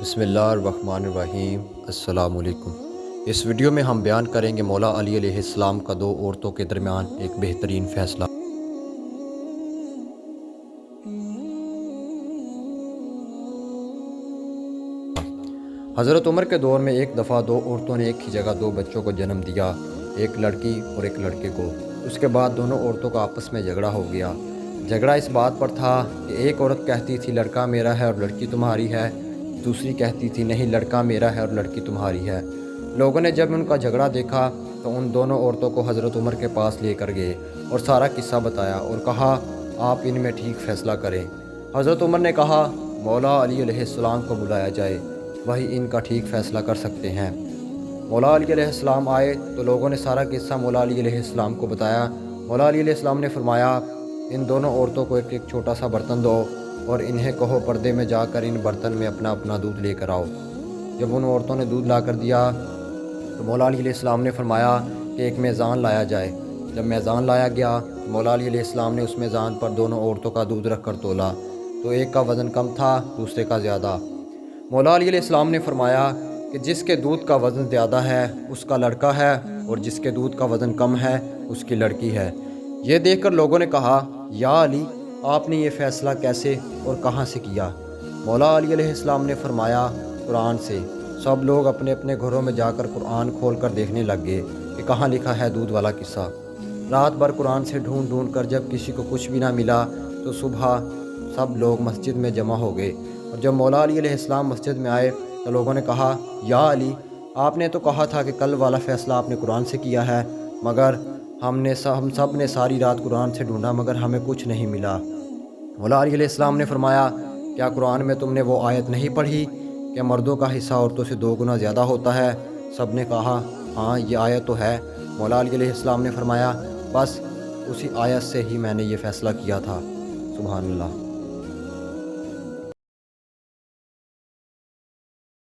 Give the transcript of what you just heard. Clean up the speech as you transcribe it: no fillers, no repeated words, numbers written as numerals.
بسم اللہ الرحمن الرحیم۔ السلام علیکم۔ اس ویڈیو میں ہم بیان کریں گے مولا علی علیہ السلام کا دو عورتوں کے درمیان ایک بہترین فیصلہ۔ حضرت عمر کے دور میں ایک دفعہ دو عورتوں نے ایک ہی جگہ دو بچوں کو جنم دیا، ایک لڑکی اور ایک لڑکے کو۔ اس کے بعد دونوں عورتوں کا آپس میں جھگڑا ہو گیا۔ جھگڑا اس بات پر تھا کہ ایک عورت کہتی تھی لڑکا میرا ہے اور لڑکی تمہاری ہے، دوسری کہتی تھی نہیں لڑکا میرا ہے اور لڑکی تمہاری ہے۔ لوگوں نے جب ان کا جھگڑا دیکھا تو ان دونوں عورتوں کو حضرت عمر کے پاس لے کر گئے اور سارا قصہ بتایا اور کہا آپ ان میں ٹھیک فیصلہ کریں۔ حضرت عمر نے کہا مولا علی علیہ السلام کو بلایا جائے، وہی ان کا ٹھیک فیصلہ کر سکتے ہیں۔ مولا علی علیہ السلام آئے تو لوگوں نے سارا قصہ مولا علی علیہ السلام کو بتایا۔ مولا علی علیہ السلام نے فرمایا ان دونوں عورتوں کو ایک ایک چھوٹا سا برتن دو اور انہیں کہو پردے میں جا کر ان برتن میں اپنا اپنا دودھ لے کر آؤ۔ جب ان عورتوں نے دودھ لا کر دیا تو مولا علی علیہ السلام نے فرمایا کہ ایک میزان لایا جائے۔ جب میزان لایا گیا تو مولا علی علیہ السلام نے اس میزان پر دونوں عورتوں کا دودھ رکھ کر تولا تو ایک کا وزن کم تھا دوسرے کا زیادہ۔ مولا علی علیہ السلام نے فرمایا کہ جس کے دودھ کا وزن زیادہ ہے اس کا لڑکا ہے اور جس کے دودھ کا وزن کم ہے اس کی لڑکی ہے۔ یہ دیکھ کر لوگوں نے کہا یا علی آپ نے یہ فیصلہ کیسے اور کہاں سے کیا؟ مولا علی علیہ السلام نے فرمایا قرآن سے۔ سب لوگ اپنے اپنے گھروں میں جا کر قرآن کھول کر دیکھنے لگ گئے کہ کہاں لکھا ہے دودھ والا قصہ۔ رات بھر قرآن سے ڈھونڈ ڈھونڈ کر جب کسی کو کچھ بھی نہ ملا تو صبح سب لوگ مسجد میں جمع ہو گئے، اور جب مولا علی علیہ السلام مسجد میں آئے تو لوگوں نے کہا یا علی آپ نے تو کہا تھا کہ کل والا فیصلہ آپ نے قرآن سے کیا ہے، مگر ہم سب نے ساری رات قرآن سے ڈھونڈا مگر ہمیں کچھ نہیں ملا۔ مولا علی علیہ السلام نے فرمایا کیا قرآن میں تم نے وہ آیت نہیں پڑھی کہ مردوں کا حصہ عورتوں سے 2 گنا زیادہ ہوتا ہے؟ سب نے کہا ہاں یہ آیت تو ہے۔ مولا علی علیہ السلام نے فرمایا بس اسی آیت سے ہی میں نے یہ فیصلہ کیا تھا۔ سبحان اللہ۔